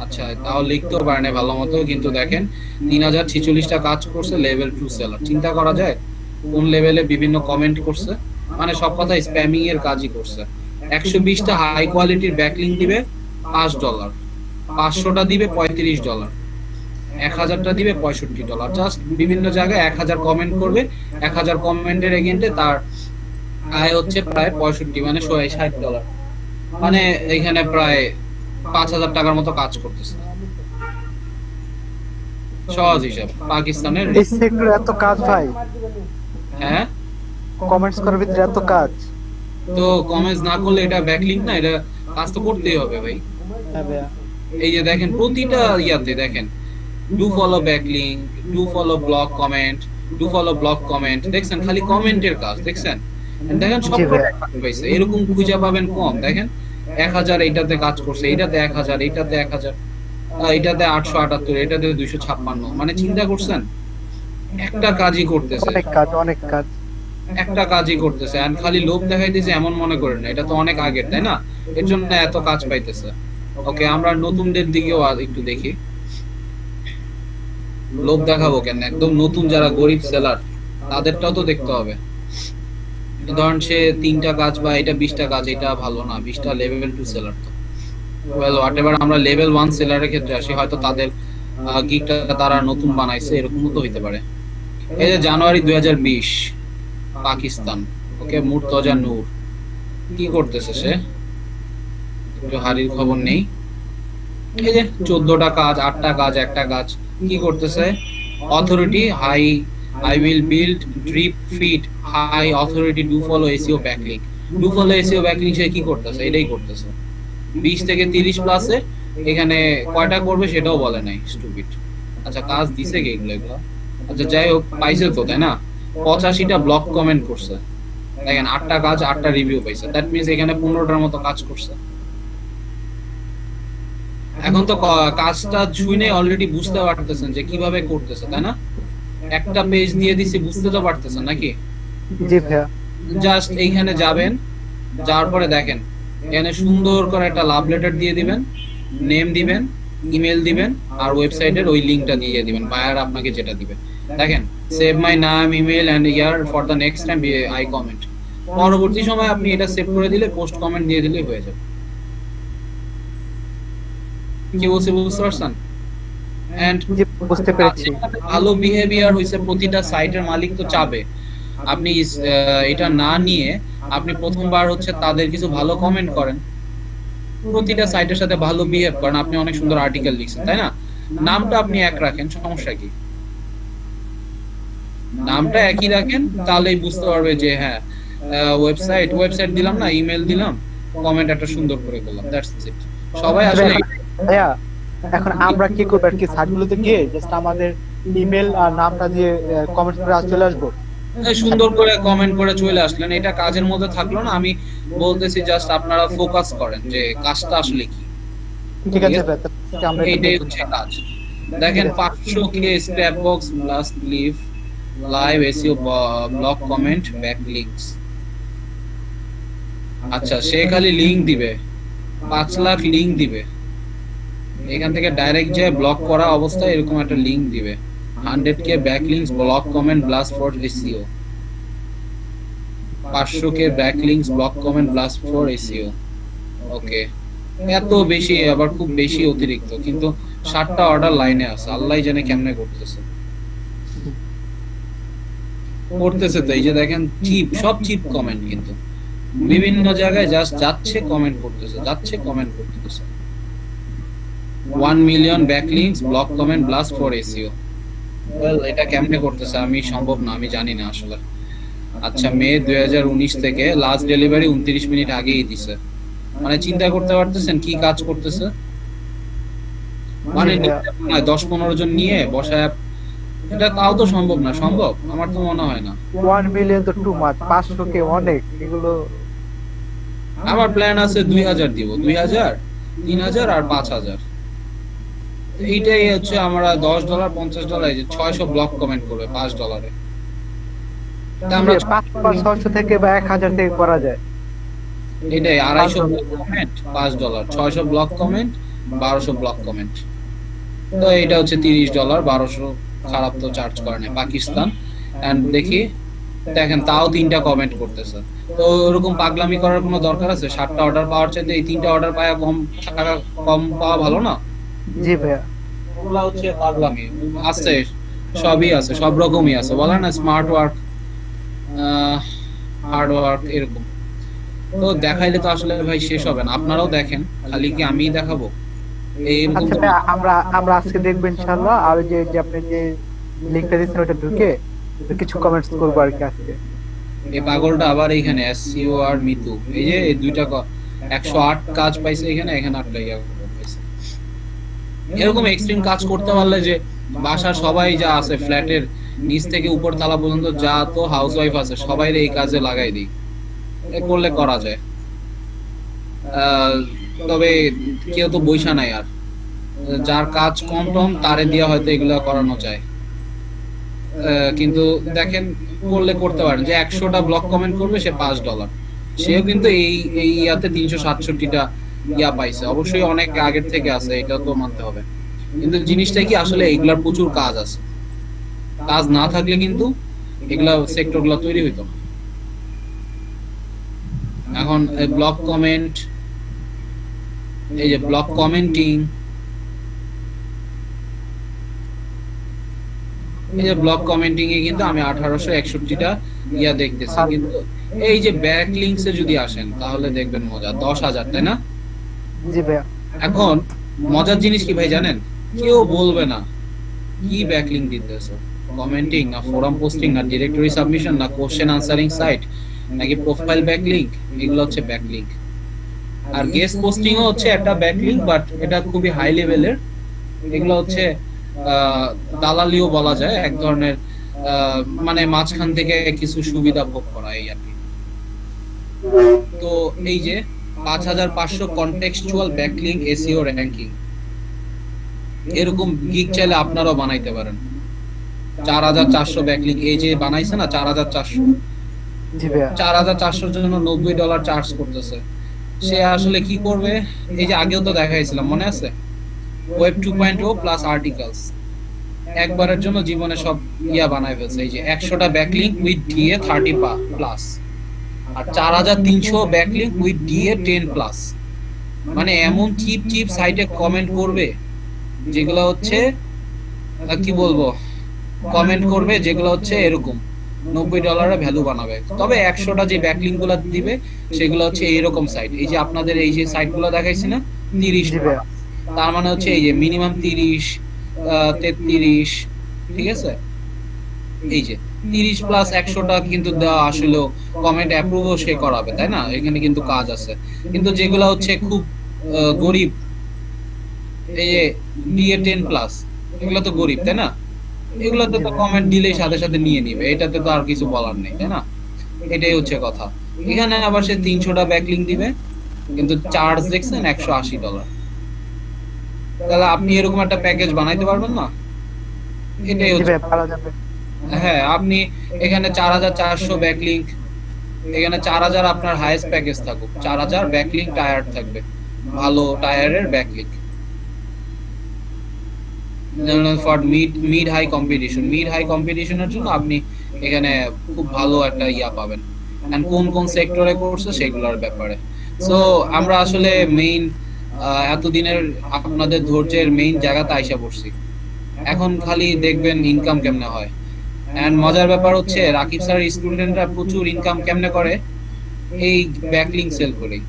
আচ্ছা, তাও লিখতেও পারে না ভালো মতো, কিন্তু দেখেন 3046টা কাজ করছে লেভেল 2 সেলার। চিন্তা করা যায় কোন লেভেলে বিভিন্ন কমেন্ট করছে, মানে সব কথা স্প্যামিং এর কাজই করছে। 120টা হাই কোয়ালিটির ব্যাকলিংক দিবে $5, 500টা দিবে $35, 1000টা দিবে $65। জাস্ট বিভিন্ন জায়গায় 1000 কমেন্ট করবে, 1000 কমেন্টের এগেইনস্টে তার আয় হচ্ছে প্রায় 65, মানে $60। মানে এখানে প্রায় 5000 টাকার মতো কাজ করতেছে। সহজ হিসাব পাকিস্তানের। এই সেক্টরে এত কাজ ভাই, হ্যাঁ কমেন্টস করার ভিতরে এত কাজ। তো কমেন্টস না করলে এটা ব্যাকলিংক না, এটা কাজ তো করতেই হবে ভাই। হ্যাঁ ভাইয়া, এই যে দেখেন প্রতিটা ইয়াতে দেখেন do follow backlink, do follow block comment, do follow block comment, দেখছেন খালি কমেন্টের কাজ, দেখছেন? দেখেন সব পাইছে, এরকম খুঁজে পাবেন কম। দেখেন 1000 এইটাতে কাজ করছে, এইটাতে 1000, এইটাতে 1000, এইটাতে 878, এটাতে 256। মানে চিন্তা করছেন, একটা কাজই করতেছে, অনেক কাজ, অনেক কাজ। একটা কাজই করতেছে। আর খালি লোভ দেখাইতেছে এমন মনে করেন না, এটা তো অনেক আগের, তাই না? এর জন্য এত কাজ পাইতেছে। ওকে, আমরা নতুনদের দিকেও একটু দেখি। লোভ দেখাবো কেন, একদম নতুন যারা গরিব সেলার তাদেরটাও তো দেখতে হবে। ধরেন সে 3টা কাজ বা এটা 20টা কাজ, এটা ভালো না, 20টা লেভেল 2 সেলার তো ওয়েল হোয়াটএভার। আমরা লেভেল 1 সেলারের ক্ষেত্রে আসি, হয়তো তাদের গিগটা তারা নতুন বানাইছে, এরকমও তো হইতে পারে। এই যে জানুয়ারি 2020 পাকিস্তান, ওকে, মুর্তজা নূর কি করতেছে সে, একটু হারির খবর নেই। এই যে 14টা কাজ, 8টা কাজ, একটা কাজ, কি করতেছে? Authority high, I will build drip feed high authority do follow SEO backlink. Do follow SEO backlink সে কি করতেছে? এটাই করতেছে। 20 থেকে 30 প্লাসে এখানে কয়টা করবে সেটাও বলে নাই, স্টুপিড। আচ্ছা কাজ দিছে কি এগুলো? আচ্ছা যাই হোক, পাইছে তো, তাই না? 85টা ব্লক কমেন্ট করছে, দেখেন 8টা কাজ, 8টা রিভিউ পাইছে। দ্যাট মিন্স এখানে 15টার মতো কাজ করছে। এখন তো কাজটা শুনে অলরেডি বুঝতে পারতেছেন যে কিভাবে করতেছে, তাই না? একটা পেজ দিয়ে দিছি, বুঝতে তো পারতেছেন নাকি? জি ভাইয়া। জাস্ট এইখানে যাবেন, যাওয়ার পরে দেখেন এখানে সুন্দর করে একটা লাভ লেটার দিয়ে দিবেন, নেম দিবেন, ইমেল দিবেন, আর ওয়েবসাইটের ওই লিংকটা দিয়ে দিবেন, বায়ার আপনাকে যেটা দিবে। দেখেন save my name, email and year for the next time I comment. পরবর্তী সময় আপনি এটা সেভ করে দিলে, পোস্ট কমেন্ট দিয়ে দিলেই হয়ে যাবে। কি বলছি বুঝতে পারছেন? এন্ড জি বুঝতে পেরেছি। ভালো বিহেভিয়ার হইছে, প্রতিটা সাইটের মালিক তো চাবে আপনি এটা না নিয়ে আপনি প্রথমবার হচ্ছে তাদের কিছু ভালো কমেন্ট করেন, প্রতিটা সাইটের সাথে ভালো বিহেভ করেন। আপনি অনেক সুন্দর আর্টিকেল লিখছেন, তাই না? নামটা আপনি এক রাখেন, সমস্যা কি? নামটা একই রাখেন, তাহলেই বুঝতে পারবে যে হ্যাঁ ওয়েবসাইট দিলাম না, ইমেল দিলাম, কমেন্ট একটা সুন্দর করে করলাম, দ্যাটস ইট। সবাই আসলে ভাইয়া এখন আমরা কি করবো আর কি, সাইটগুলোতে গিয়ে জাস্ট আমাদের ইমেল আর নামটা দিয়ে কমেন্ট করে চলে আসবো? সুন্দর করে কমেন্ট করে চলে আসলেন, এটা কাজের মধ্যে থাকলো না। আমি বলতেছি জাস্ট আপনারা ফোকাস করেন যে কাজটা আসলে কি। ঠিক আছে ভাইয়া, তাহলে আমরা এটা এইটাই দেখবো। হচ্ছে কাজ। দেখেন 500 K scrape box last live live SEO blog comment back links. আচ্ছা সে খালি লিংক দিবে, 5 লাখ লিংক দিবে, এখান থেকে ডাইরেক্ট যে ব্লক করা অবস্থায় এরকম একটা লিংক দিবে। 100k backlinks blog comment blast for SEO, 500k backlinks blog comment blast for SEO. Okay, এত বেশি, আবার খুব বেশি অতিরিক্ত, কিন্তু 7টা অর্ডার লাইনে আছে, আল্লাহ জানে কেমনে করতেছে। তো এই যে দেখেন চিপ, সব চিপ কমেন্ট, কিন্তু বিভিন্ন জায়গায় জাস্ট যাচ্ছে কমেন্ট করতেছে, যাচ্ছে কমেন্ট করতেছে। 1 million backlinks blog comment blast for SEO. Well এটা কেমনে করতেছে আমি সম্ভব না, আমি জানি না আসলে। আচ্ছা মে 2019 থেকে লাস্ট ডেলিভারি 29 মিনিট আগেই দিছে, মানে চিন্তা করতে পারতেছেন কি কাজ করতেছে। মানে 10-15 জন নিয়ে বসায়, এটা তাও তো সম্ভব না, সম্ভব আমার তো মনে হয় না। 1 মিলিয়ন তো টু মাচ, 500 কে অনেক এগুলো। আমার প্ল্যান আছে 2000 দিব, 2000, 3000 আর 5000। এইটাই হচ্ছে আমরা $10 $50, যে 600 ব্লক কমেন্ট করবে $5। আমরা 500 থেকে বা 1000 থেকে করা যায়। এটাই 250 block comment $5, 600 block comment 1200 block comment. তো এটা হচ্ছে $30, 1200 খারাপ তো চার্জ করে না পাকিস্তান। এন্ড দেখি, দেখেন তাও 3টা কমেন্ট করতেছে। তো এরকম পাগলামি করার কোনো দরকার আছে? 7টা অর্ডার পাওয়ার চাইতে এই 3টা অর্ডার পাওয়া টাকা কম পাওয়া ভালো না? জি ভাইয়া। ওগুলা হচ্ছে পাগলামি। আছে, সবই আছে, সব রকমই আছে, বলে না স্মার্ট ওয়ার্ক, হার্ড ওয়ার্ক, এরকম। তো দেখাইলে তো আসলে ভাই শেষ হবে না, আপনারাও দেখেন, খালি কি আমিই দেখাবো? এইরকম আচ্ছা তো- ভাইয়া, আমরা আজকে দেখবো ইনশাআল্লাহ। আর যে আপনি যে লিংকটা দিচ্ছেন ওটা ঢুকে কিছু কমেন্টস করবো আর কি আজকে। এই পাগলটা আবার এইখানে এসসিও আর মিতু, এই যে এই দুইটা 108 কাজ পাইছে এখানে, এখানে 8টা পাইছে। এরকম এক্সট্রিম কাজ করতে পারলে যে বাসার সবাই যা আছে, ফ্ল্যাটের নিচ থেকে উপর তলা পর্যন্ত যা তো হাউসওয়াইফ আছে সবাই এই কাজে লাগাই দিই, এ করলে করা যায়। তবে কেউ তো বইসা নাই, আর যার কাজ কম টম তারে দিয়া হয়তো এগুলা করানো যায়। কিন্তু দেখেন করলে করতে পারেন, যে 100টা ব্লক কমেন্ট করবে সে $5, সেও কিন্তু এই ইয়াতে 367টা ইয়া পাইছে, অবশ্যই অনেক আগের থেকে আছে, এটা তো মানতে হবে। কিন্তু জিনিসটা কি আসলে এগুলার প্রচুর কাজ আছে, কাজ না থাকলে কিন্তু এগুলা সেক্টর গুলা তৈরি হইতো না। এখন ব্লক কমেন্ট, এই যে ব্লক কমেন্টিং, এই যে ব্লক কমেন্টিং এ কিন্তু আমি 1861টা ইয়া দেখতেছি, কিন্তু এই যে ব্যাক লিংকসে যদি আসেন তাহলে দেখবেন মজা 10,000, তাই না? জি ভাইয়া। এখন মজার জিনিস কি ভাই জানেন, কেউ বলবে না কি ব্যাকলিংক দিতেছে, কমেন্টিং না ফোরাম পোস্টিং না ডিরেক্টরি সাবমিশন না কোশ্চেন আনসারিং সাইট নাকি প্রোফাইল ব্যাকলিংক, এগুলো হচ্ছে ব্যাকলিংক। আর গেস্ট পোস্টিং ও হচ্ছে একটা ব্যাকলিংক, বাট এটা খুবই হাই লেভেলের। এগুলো হচ্ছে দালালিও বলা যায়, এক ধরনের মানে মাঝখান থেকে কিছু সুবিধা ভোগ করা, এই আর কি। তো এই যে 5500 কনটেক্সচুয়াল ব্যাকলিংক এসইও র‍্যাঙ্কিং, এরকম গিগ চাইলে আপনারাও বানাইতে পারেন। 4400 ব্যাকলিংক, এই যে বানাইছে না 4400, জি ভাইয়া। 4400 জন্য $90 চার্জ করতেছে। সে আসলে কি করবে, এই যে আগেও তো দেখাইছিলাম মনে আছে, ওয়েব 2.0 প্লাস আর্টিকেলস, একবারের জন্য জীবনে সব ইয়া বানাই ফেলছে। এই যে 100টা ব্যাকলিংক উইথ ডিএ 30 প্লাস, আর 4300 ব্যাকলিংক উইথ ডিএ 10 প্লাস। মানে এমন চিপ চিপ সাইটে কমেন্ট করবে যেগুলো হচ্ছে কি বলবো, কমেন্ট করবে যেগুলো হচ্ছে এরকম $90 ভ্যালু বানাবে। তবে 100টা যে ব্যাকলিংক গুলো দিবে সেগুলো হচ্ছে এইরকম সাইট, এই যে আপনাদের এই যে সাইট গুলো দেখাইছি না 30, জি ভাইয়া। তার মানে হচ্ছে এই যে মিনিমাম 30, 33, ঠিক আছে? এই যে 30 প্লাস 100টা কিন্তু দেওয়া আসলে কমেন্ট অ্যাপ্রুভও সে করাবে, তাই না? এখানে কিন্তু কাজ আছে। কিন্তু যেগুলো হচ্ছে খুব গরিব, এই যে ডিএ 10 প্লাস, এগুলো তো গরিব, তাই না? এগুলোতে তো কমেন্ট দিলেই সাথে সাথে নিয়ে নিবে, এটাতে তো আর কিছু বলার নেই, তাই না? এটাই হচ্ছে কথা। এখানে আবার সে 300টা ব্যাকলিংক দিবে, কিন্তু চার্জ দেখছেন $180। তাহলে আপনি এরকম একটা প্যাকেজ বানাইতে পারবেন না? এটাই জি হচ্ছে। ভাইয়া, পারা যাবে। হ্যাঁ, আপনি এখানে 4400 ব্যাকলিংক, এখানে 4000 আপনার হাইয়েস্ট প্যাকেজ থাকুক, 4000 ব্যাকলিংক টায়ার থাকবে, ভালো টায়ারের backlink for mid high competition. Mid high কম্পিটিশনের জন্য আপনি এখানে খুব ভালো একটা ইয়া পাবেন। এন্ড কোন কোন সেক্টরে করছে সেগুলোর ব্যাপারে। সো আমরা আসলে মেইন এতদিনের আপনাদের ধৈর্যের মেইন জায়গাতে আইসা পড়ছি। এখন খালি দেখবেন ইনকাম কেমনে হয়। এন্ড মজার ব্যাপার হচ্ছে রাকিব স্যারের স্টুডেন্টরা প্রচুর ইনকাম কেমনে করে, এই ব্যাকলিংক সেল করেই।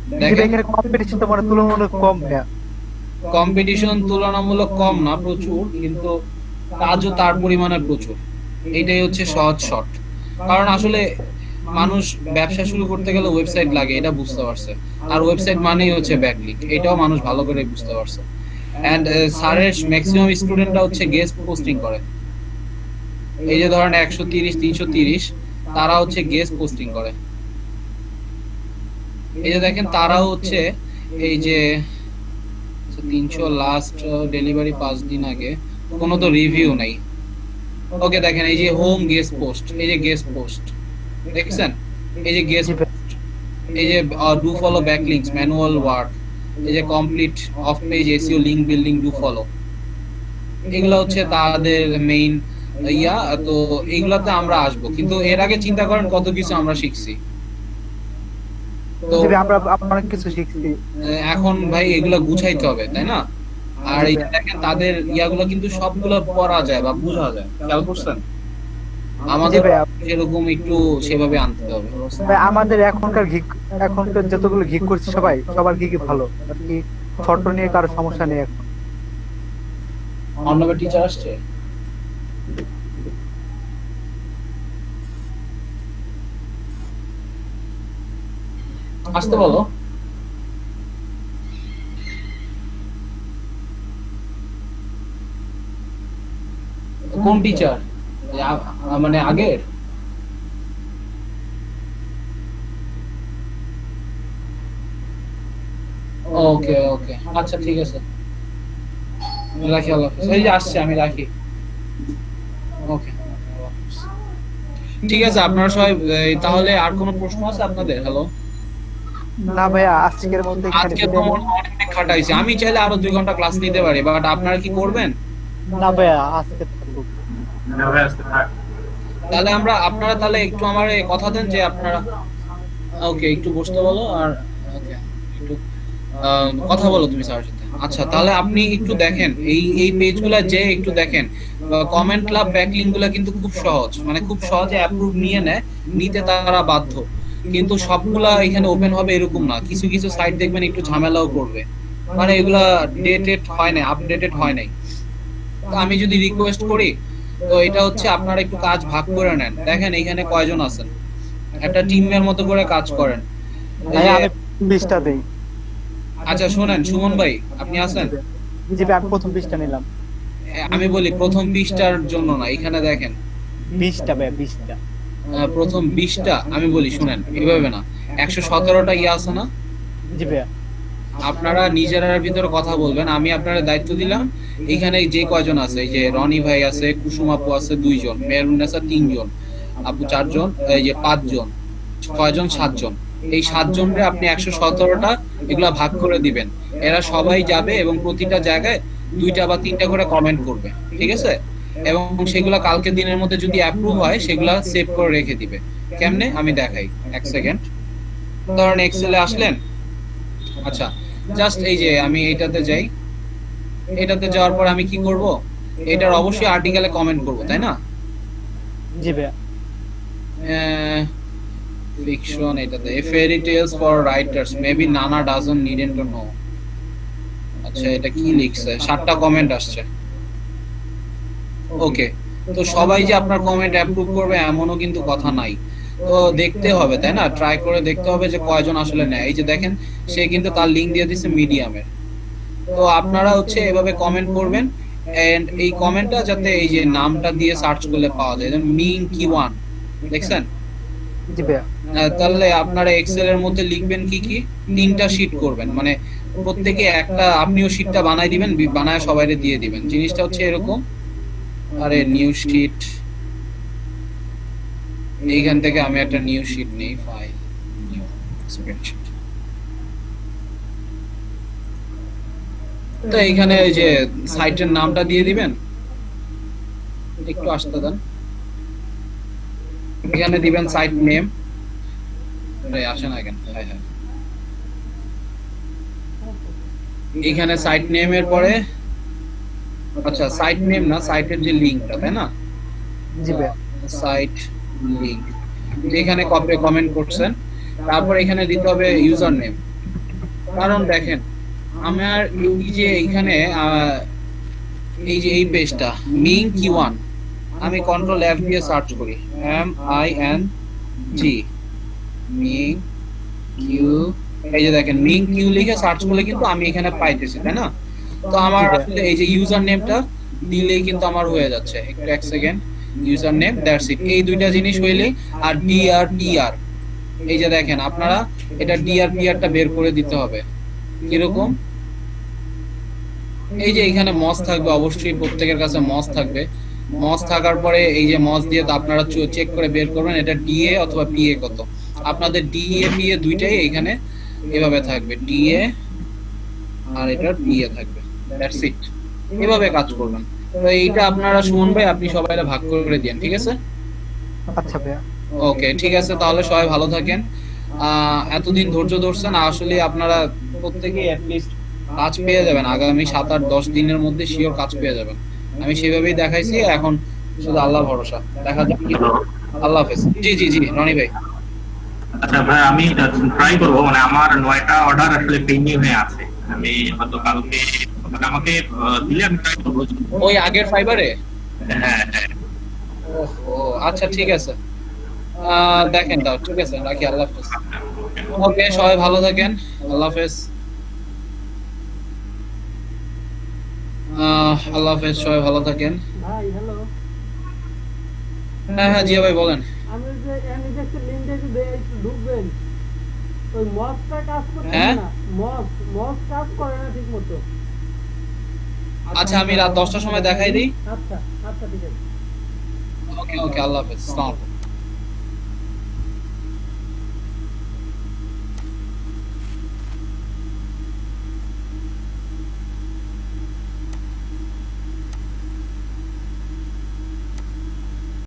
জি ভাইয়া, দেখেন এখানে কম্পিটিশন তো মানে তুলনামূলক কম ভাইয়া। কম্পিটিশন তুলনামূলক কম না, প্রচুর, কিন্তু কাজও তার পরিমাণে প্রচুর। এটাই হচ্ছে সহজ শর্ট। কারণ আসলে মানুষ ব্যবসা শুরু করতে গেলে ওয়েবসাইট লাগে, এটা বুঝতে পারছে। আর ওয়েবসাইট মানেই হচ্ছে ব্যাকলিংক, এটাও মানুষ ভালো করে বুঝতে পারছে। এন্ড স্যারের ম্যাক্সিমাম স্টুডেন্টরা হচ্ছে গেস্ট পোস্টিং করে। এই যে ধরেন 130, 330, তারা হচ্ছে গেস্ট পোস্টিং করে। এই যে দেখেন তারা হচ্ছে এই যে 300 লাস্ট ডেলিভারি 5 দিন আগে, কোনো তো রিভিউ নাই। ওকে দেখেন এই যে হোম গেস্ট পোস্ট, এই যে গেস্ট পোস্ট দেখছেন, এই যে গেস্ট, জি ভাইয়া। এই যে do follow backlinks manual work, এই যে complete of page SEO link building do follow, এগুলো হচ্ছে তাদের মেইন ইয়া। তো এইগুলাতে আমরা আসবো, কিন্তু এর আগে চিন্তা করেন কত কিছু আমরা শিখছি। তো জি ভাইয়া, আমরা অনেক কিছু শিখছি। এখন ভাই এগুলা গুছাইতে হবে, তাই না? আর এই যে দেখেন তাদের ইয়াগুলো কিন্তু সবগুলো পড়া যায় বা বোঝা যায়, খেয়াল করছেন? জি আমাদের ভাইয়া। এরকম একটু সেভাবে আনতে হবে। ভাই আমাদের এখনকার যতগুলো গিগ করছি সবার গিগই ভালো আর কি, ছোট নিয়ে কারো সমস্যা নেই এখন। অন্যবার টিচার আসছে, আসতে বলো। কোন টিচার? মানে আগের? ওকে ওকে, আচ্ছা ঠিক আছে, রাখি, আল্লাহ হাফেজ। এই যে আসছে, আমি রাখি। ওকে, ঠিক আছে আপনারা সবাই তাহলে আর কোনো প্রশ্ন আছে আপনাদের? হ্যালো। না ভাইয়া, আজকের মধ্যে এখানে আজকে তো বিদায় নিন। অনেক খাটাইছি, আমি চাইলে আরো 2 ঘন্টা ক্লাস নিতে পারি, বাট আপনারা কি করবেন? না ভাইয়া, আজকে থাকুক। না ভাই আজকে থাক। তাহলে আপনারা তাহলে একটু আমার কথা দেন যে আপনারা, ওকে একটু বসতে বলো, আর ওকে একটু কথা বলো তুমি স্যারের সাথে। আচ্ছা তাহলে আপনি একটু দেখেন এই পেজগুলো, যে একটু দেখেন কমেন্ট ক্লাব ব্যাকলিংক গুলো কিন্তু খুব সহজ, মানে খুব সহজে অ্যাপ্রুভ নিয়ে নেয়, নিতে তারা বাধ্য। কিন্তু সবগুলা এখানে ওপেন হবে এরকম না, কিছু কিছু সাইট দেখবেন একটু ঝামেলাও করবে, মানে এগুলা ডেটেড হয় না, আপডেটেড হয় নাই। তো আমি যদি রিকোয়েস্ট করি, তো এটা হচ্ছে আপনারা একটু কাজ ভাগ করে নেন। দেখেন এখানে কয়জন আছেন, একটা টিমের মতো করে কাজ করেন। এই ভাইয়া যে- আমি 20টা দেই। আচ্ছা শোনেন সুমন ভাই, আপনি আছেন? জি ভাই, আমি প্রথম 20টা নিলাম। আমি বলি প্রথম 20টার জন্য না, এখানে দেখেন 20টা ভাইয়া, 20টা। প্রথম 20টা, আমি বলি শুনেন, এভাবে না, 117টা ইয়ে আছে না, জি ভাইয়া। আপনারা নিজেরার ভিতরে কথা বলবেন, আমি আপনারা দায়িত্ব দিলাম। এখানে যে কয়জন আছে, এই যে রনি ভাই আছে, কুসুম আপু আছে 2 জন, মেহরুন্নেসা 3 জন, আপু 4 জন, এই যে 5 জন, 6 জন, 7 জন, এই 7 জনরে আপনি 117টা এগুলা ভাগ করে দিবেন। এরা সবাই যাবে এবং প্রতিটা জায়গায় 2টা বা 3টা করে কমেন্ট করবে, ঠিক আছে? এবং সেগুলা কালকে দিনের মধ্যে যদি অ্যাপ্রুভ হয় সেগুলা সেভ করে রেখে দিবে। কেমনে আমি দেখাই, 1 সেকেন্ড। ধরেন এক্সেলে আসলেন, আচ্ছা জাস্ট এই যে আমি এইটাতে যাই, এটাতে যাওয়ার পর আমি কি করব, এটার অবশ্যই আর্টিকেলে কমেন্ট করব, তাই না? জি ভাইয়া। ফিকশন, এটাতে a fairy tales for writers maybe নানা ডাজন্ট নিডেন্ট টু নো। আচ্ছা এটা কি লিখছে, 7টা কমেন্ট আসছে। ওকে, তো সবাই যে আপনার কমেন্ট অ্যাপ্রুভ করবে এমনও কিন্তু কথা নাই। তো দেখতে হবে, তাই না? ট্রাই করে দেখতে হবে যে কয়জন আসলে নেয়। এই যে দেখেন, সে কিন্তু তার লিংক দিয়ে দিচ্ছে মিডিয়ামের। তো আপনারা হচ্ছে এভাবে কমেন্ট করবেন, এন্ড এই কমেন্টটা যাতে এই যে নামটা দিয়ে সার্চ করলে পাওয়া যায়, যেমন মিং কি ওয়ান, দেখছেন? জি ভাইয়া। তাহলে আপনারা এক্সেল এর মধ্যে লিখবেন কি কি, 3টা শীট করবেন, মানে প্রত্যেকে একটা, আপনিও শীটটা বানাই দিবেন, বানায় সবাইকে দিয়ে দিবেন। জিনিসটা হচ্ছে এরকম। আরে নিউ শীট, এইখান থেকে আমি একটা নিউ শীট নেই, ফাইল নিউ স্প্রেডশিট। তো এইখানে এই যে সাইটের নামটা দিয়ে দিবেন, একটু আসতে দেন, এখানে দিবেন সাইট নেম। আসে না কেন, হ্যাঁ হ্যাঁ, এখানে সাইট নেমের পরে, আচ্ছা সাইট নেম না, সাইটের যে লিংকটা, তাই না? জি ভাইয়া। সাইট লিংক, যেখানে কমেন্ট করছেন, তারপর এখানে দিতে হবে ইউজার নেম। কারণ দেখেন আমার এই যে এইখানে এই যে এই পেজটা মিং কি ওয়ান, আমি কন্ট্রোল এফ দিয়ে সার্চ করি, MING মিং কিউ, এই যে দেখেন মিং কিউ লিখে সার্চ করলে কিন্তু আমি এখানে পাইতেছি, তাই না? তো আমার আসলে এই যে ইউজার নেমটা দিলেই কিন্তু আমার হয়ে যাচ্ছে। একটু 1 second, user name, that's it. এই দুইটা জিনিস হইলেই, আর DRPR, এই যে দেখেন আপনারা এটা DRPRটা বের করে দিতে হবে। কিরকম, এই যে এখানে মস থাকবে, অবশ্যই প্রত্যেকের কাছে মস থাকবে। মস থাকার পরে এই যে মস দিয়ে তো আপনারা চেক করে বের করবেন এটা DA অথবা PA কত। আপনাদের DA PA দুইটাই এখানে এভাবে থাকবে, DA আর এটা PA থাকবে, দ্যাটস ইট। এভাবে কাজ করবেন। তো এইটা আপনারা সুমন ভাই আপনি সবাইকে ভাগ করে দিন, ঠিক আছে? আচ্ছা ভাইয়া। ওকে ঠিক আছে, তাহলে সবাই ভালো থাকেন। এতদিন ধৈর্য ধরছেন, আসলে আপনারা প্রত্যেকেই অ্যাটলিস্ট কাজ পেয়ে যাবেন আগামী 7-8-10 দিনের মধ্যে, শিওর কাজ পেয়ে যাবেন। আমি সেভাবেই দেখাইছি, এখন শুধু আল্লাহ ভরসা, দেখা যাক কি হয়। আল্লাহ হাফেজ। জি জি জি রনি ভাই। আচ্ছা ভাই, আমি ট্রাই করবো, মানে আমার 9টা অর্ডার আসলে পেন্ডিং হয়ে আছে। আমি হয়তো কালকে, মানে আমাকে দিলে আমি ট্রাই করবো। ওই আগের ফাইবারে? হ্যাঁ হ্যাঁ। ও আচ্ছা ঠিক আছে, দেখেন দাও, ঠিক আছে, রাখি, আল্লাহ হাফেজ। ওকে সবাই ভালো থাকেন, আল্লাহ হাফেজ। আল্লাহ হাফেজ, সবাই ভালো থাকেন। ভাই হ্যালো, হ্যাঁ হ্যাঁ জিয়া ভাই বলেন। আমি যে এনিডেক্সের লিংকে যদি একটু ঢুকবেন, ওই মসটা কাজ করছে হ্যাঁ? না, মস কাজ করে না ঠিক মতো। আচ্ছা আমি রাত 10টার সময় দেখাই দিই। আচ্ছা আচ্ছা ঠিক আছে। ওকে ওকে, আল্লাহ হাফেজ, আসসালামু আলাইকুম।